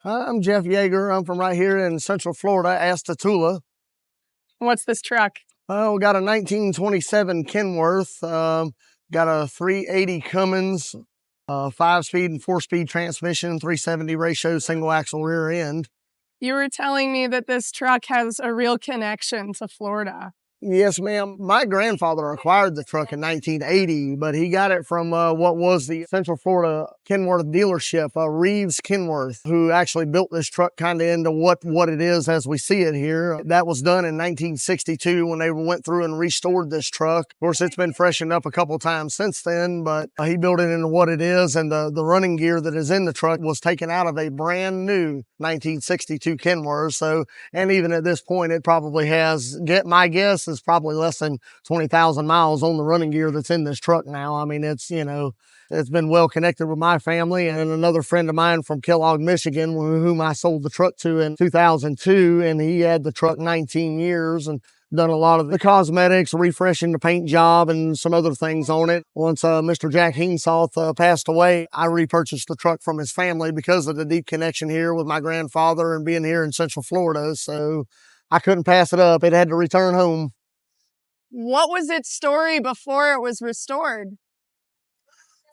I'm Jeff Yeager. I'm from right here in Central Florida, Astatula. What's this truck? We got a 1927 Kenworth, got a 380 Cummins, 5-speed and 4-speed transmission, 370 ratio single axle rear end. You were telling me that this truck has a real connection to Florida. Yes, ma'am. My grandfather acquired the truck in 1980, but he got it from what was the Central Florida Kenworth dealership, Reeves Kenworth, who actually built this truck kind of into what it is as we see it here. That was done in 1962 when they went through and restored this truck. Of course, it's been freshened up a couple times since then, but he built it into what it is, and the running gear that is in the truck was taken out of a brand new 1962 Kenworth. So, and even at this point, it probably has, my guess is probably less than 20,000 miles on the running gear that's in this truck now. I mean, it's, it's been well connected with my family and another friend of mine from Kellogg, Michigan, whom I sold the truck to in 2002. And he had the truck 19 years and done a lot of the cosmetics, refreshing the paint job and some other things on it. Once Mr. Jack Heemsoth passed away, I repurchased the truck from his family because of the deep connection here with my grandfather and being here in Central Florida. So I couldn't pass it up. It had to return home. What was its story before it was restored?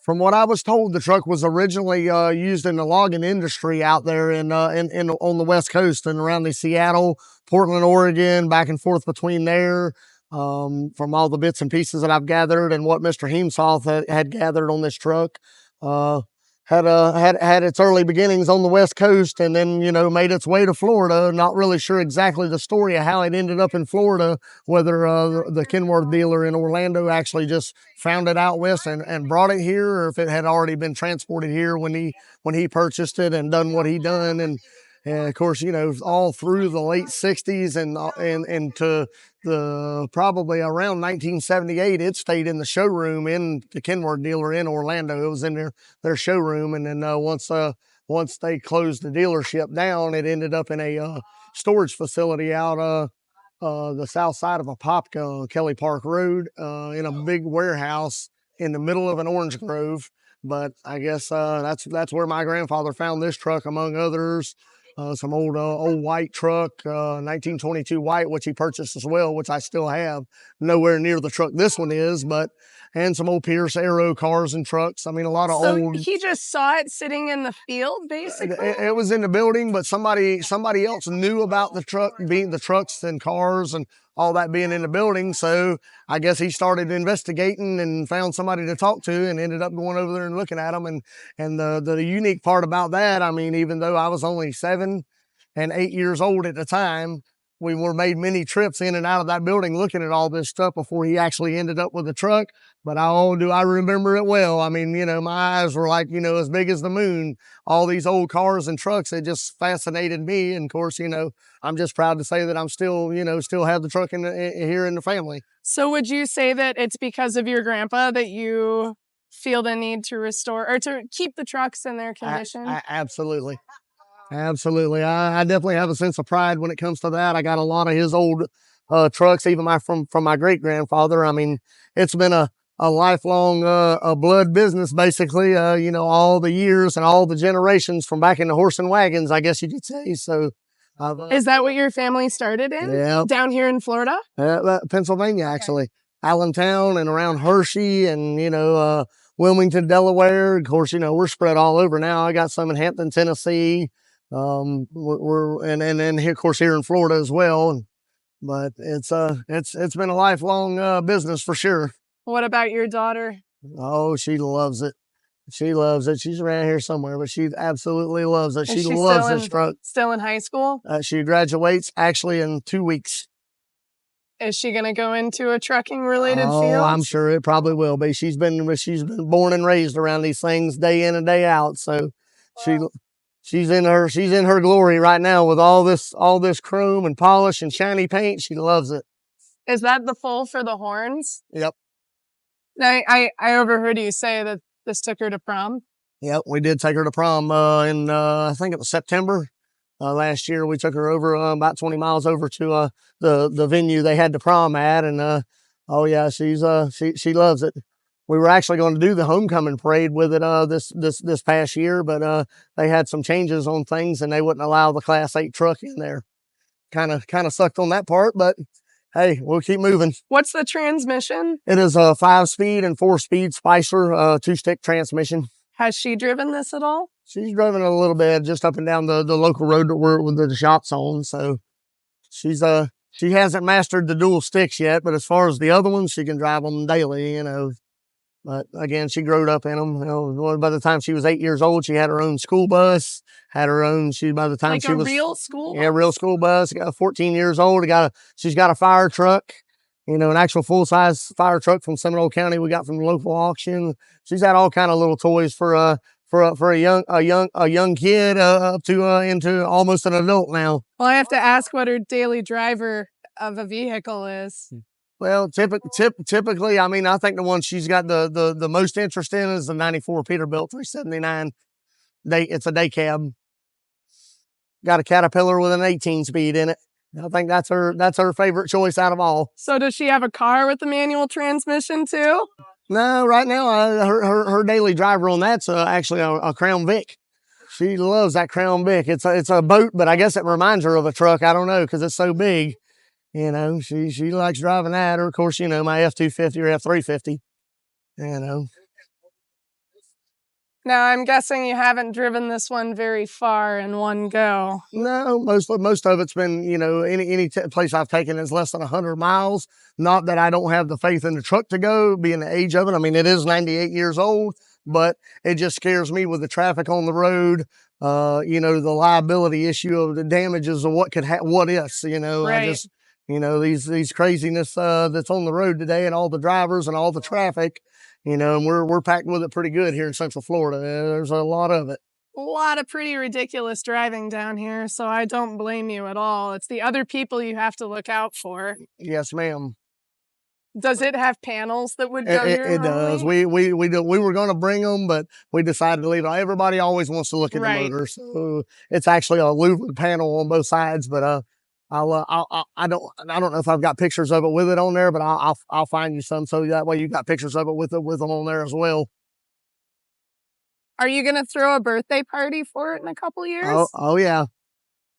From what I was told, the truck was originally used in the logging industry out there on the West Coast and around the Seattle, Portland, Oregon, back and forth between there. From all the bits and pieces that I've gathered and what Mr. Heemsoth had gathered on this truck, had its early beginnings on the West Coast and then, made its way to Florida. Not really sure exactly the story of how it ended up in Florida, whether the Kenworth dealer in Orlando actually just found it out west and brought it here, or if it had already been transported here when he purchased it and done what he done. And of course, all through the late 60s and to the probably around 1978, it stayed in the showroom in the Kenworth dealer in Orlando. It was in their showroom. And then once they closed the dealership down, it ended up in a storage facility out the south side of Apopka, Kelly Park Road, in a big warehouse in the middle of an orange grove. But I guess that's where my grandfather found this truck, among others. Some old white truck, 1922 white, which he purchased as well, which I still have. Nowhere near the truck this one is, and some old Pierce Aero cars and trucks. I mean, a lot of old. So he just saw it sitting in the field, basically? It was in the building, but somebody else knew about the trucks and cars and all that being in the building. So I guess he started investigating and found somebody to talk to and ended up going over there and looking at them. And the unique part about that, I mean, even though I was only 7 and 8 years old at the time, we were made many trips in and out of that building looking at all this stuff before he actually ended up with the truck. But I remember it well. I mean, my eyes were like, as big as the moon. All these old cars and trucks, it just fascinated me. And of course, I'm just proud to say that I'm still have the truck here in the family. So would you say that it's because of your grandpa that you feel the need to restore or to keep the trucks in their condition? Absolutely. Absolutely. I definitely have a sense of pride when it comes to that. I got a lot of his old trucks, even from my great grandfather. I mean, it's been a lifelong blood business, basically, all the years and all the generations from back in the horse and wagons, I guess you could say. So is that what your family started in? Yeah. Down here in Florida? Pennsylvania, actually. Allentown and around Hershey and, Wilmington, Delaware. Of course, we're spread all over now. I got some in Hampton, Tennessee. And here, of course, here in Florida as well. But it's been a lifelong business for sure. What about your daughter? Oh, she loves it. She loves it. She's around here somewhere, but she absolutely loves it. She loves this truck. Still in high school? She graduates actually in 2 weeks. Is she going to go into a trucking related field? Oh, I'm sure it probably will be. She's been born and raised around these things day in and day out. So she's in her glory right now with all this chrome and polish and shiny paint. She loves it. Is that the full for the horns? Yep. I overheard you say that this took her to prom. Yep, we did take her to prom in I think it was September last year. We took her over about 20 miles over to the venue they had the prom at, and oh yeah, she loves it. we were actually going to do the homecoming parade with it this past year, but they had some changes on things and they wouldn't allow the Class 8 truck in there. Kind of sucked on that part, but hey, we'll keep moving. What's the transmission? It is a 5-speed and 4-speed Spicer 2-stick transmission. Has she driven this at all? She's driven a little bit just up and down the local road that we're with the shop's on. So she hasn't mastered the dual sticks yet, but as far as the other ones, she can drive them daily, you know. But again, she growed up in them. You know, by the time she was 8 years old, she had her own school bus, had her own, by the time like she was. Real school bus? Yeah, real school bus. Got 14 years old. She's got a fire truck, you know, an actual full-size fire truck from Seminole County we got from the local auction. She's had all kind of little toys for a young kid up to into almost an adult now. Well, I have to ask what her daily driver of a vehicle is. Well, typically, I mean, I think the one she's got the most interest in is the 94 Peterbilt 379. It's a day cab. Got a Caterpillar with an 18-speed in it. I think that's her favorite choice out of all. So does she have a car with a manual transmission too? No, right now her daily driver on that's actually a Crown Vic. She loves that Crown Vic. It's a boat, but I guess it reminds her of a truck. I don't know because it's so big. You know, she likes driving that, or of course, you know, my F-250 or F-350. You know. Now, I'm guessing you haven't driven this one very far in one go. No, most of it's been, you know, any place I've taken is less than 100 miles. Not that I don't have the faith in the truck to go, being the age of it. I mean, it is 98 years old, but it just scares me with the traffic on the road. You know, the liability issue of the damages of what ifs, you know. Right. I just, you know, these craziness that's on the road today and all the drivers and all the traffic, you know, and we're packed with it pretty good here in Central Florida. There's a lot of it. A lot of pretty ridiculous driving down here, so I don't blame you at all. It's the other people you have to look out for. Yes, ma'am. Does it have panels that would go here? It does. We were going to bring them, but we decided to leave it. Everybody always wants to look at the motor, so it's actually a louvered panel on both sides. But I don't know if I've got pictures of it with it on there, but I'll find you some so that way you got pictures of it with them on there as well. Are you going to throw a birthday party for it in a couple years? Oh yeah.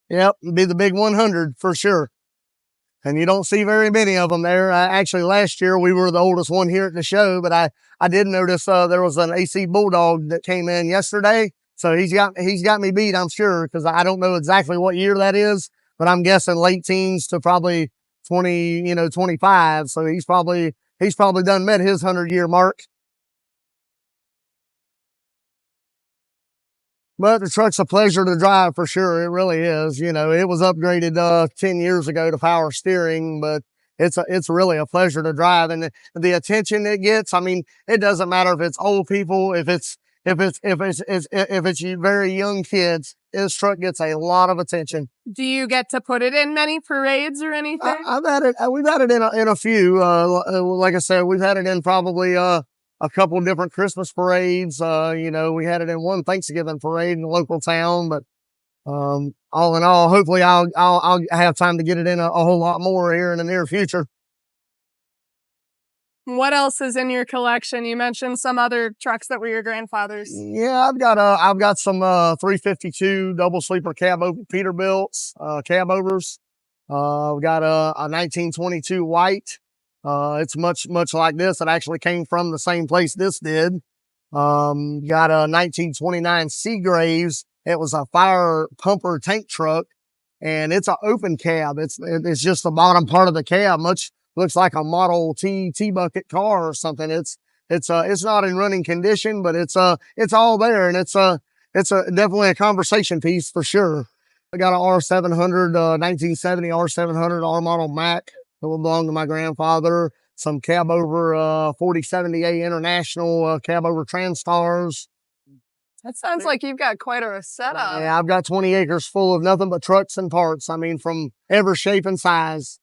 Yep. It'll be the big 100 for sure. And you don't see very many of them there. Actually, last year we were the oldest one here at the show, but I did notice there was an AC Bulldog that came in yesterday. So he's got me beat, I'm sure, because I don't know exactly what year that is, but I'm guessing late teens to probably 25. So he's probably done met his 100-year mark. But the truck's a pleasure to drive for sure. It really is. You know, it was upgraded 10 years ago to power steering, but it's really a pleasure to drive. And the attention it gets, I mean, it doesn't matter if it's old people, if it's very young kids, this truck gets a lot of attention. Do you get to put it in many parades or anything? We've had it in a few. Like I said, we've had it in probably a couple of different Christmas parades. You know, we had it in one Thanksgiving parade in the local town, but all in all, hopefully I'll have time to get it in a whole lot more here in the near future. What else is in your collection? You mentioned some other trucks that were your grandfather's. Yeah, I've got some 352 double sleeper cab over Peterbilts, cab overs. I've got a 1922 white. It's much like this. It actually came from the same place this did. Got a 1929 Seagraves. It was a fire pumper tank truck, and it's an open cab. It's just the bottom part of the cab. Looks like a Model T bucket car or something. It's not in running condition, but it's all there, and it's definitely a conversation piece for sure. I got an R700, 1970 R700 R model Mac that will belong to my grandfather. Some cab over 4070A International cab over Transtars. That sounds like you've got quite a setup. Yeah, I've got 20 acres full of nothing but trucks and parts. I mean, from every shape and size.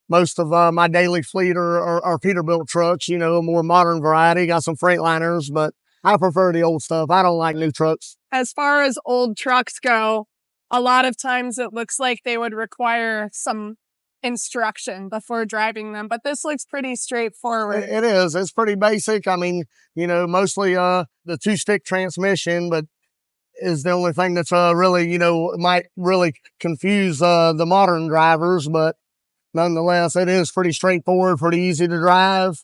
Most of my daily fleet are Peterbilt trucks, you know, a more modern variety. Got some Freightliners, but I prefer the old stuff. I don't like new trucks. As far as old trucks go, a lot of times it looks like they would require some instruction before driving them, but this looks pretty straightforward. It is. It's pretty basic. I mean, mostly the 2-stick transmission, but is the only thing that's really, might really confuse the modern drivers, but nonetheless, it is pretty straightforward, pretty easy to drive.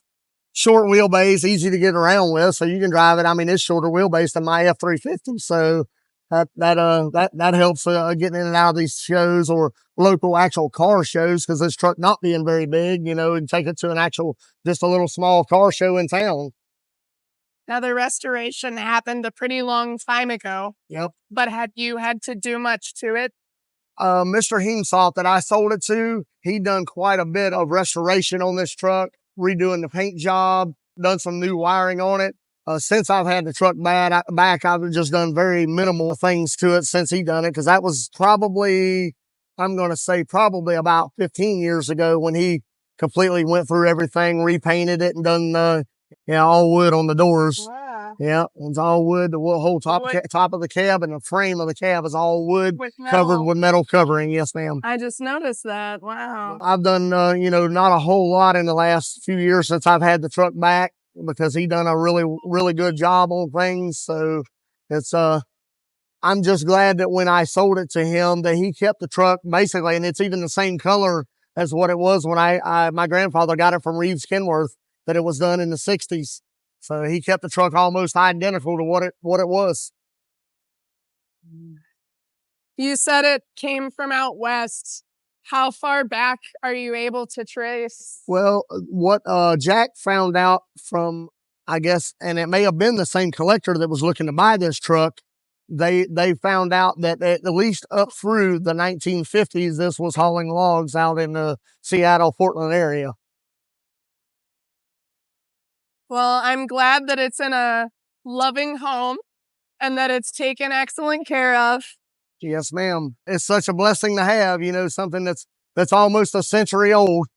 Short wheelbase, easy to get around with, so you can drive it. I mean, it's shorter wheelbase than my F-350, so that helps getting in and out of these shows or local actual car shows, because this truck not being very big, and take it to an actual, just a little small car show in town. Now, the restoration happened a pretty long time ago. Yep. But had you had to do much to it? Mr. Heemsoft that I sold it to, he done quite a bit of restoration on this truck, redoing the paint job, done some new wiring on it. Since I've had the truck back, I've just done very minimal things to it since he done it, because that was probably, I'm going to say probably about 15 years ago when he completely went through everything, repainted it, and done all wood on the doors. Wow. Yeah, it's all wood. The whole top of the cab and the frame of the cab is all wood, covered with metal covering. Yes, ma'am. I just noticed that. Wow. I've done, not a whole lot in the last few years since I've had the truck back, because he done a really, really good job on things. So it's, I'm just glad that when I sold it to him that he kept the truck basically, and it's even the same color as what it was when my grandfather got it from Reeves Kenworth, that it was done in the 60s. So he kept the truck almost identical to what it was. You said it came from out west. How far back are you able to trace? Well, what Jack found out from, I guess, and it may have been the same collector that was looking to buy this truck, they found out that at least up through the 1950s, this was hauling logs out in the Seattle, Portland area. Well, I'm glad that it's in a loving home and that it's taken excellent care of. Yes, ma'am. It's such a blessing to have, something that's almost a century old.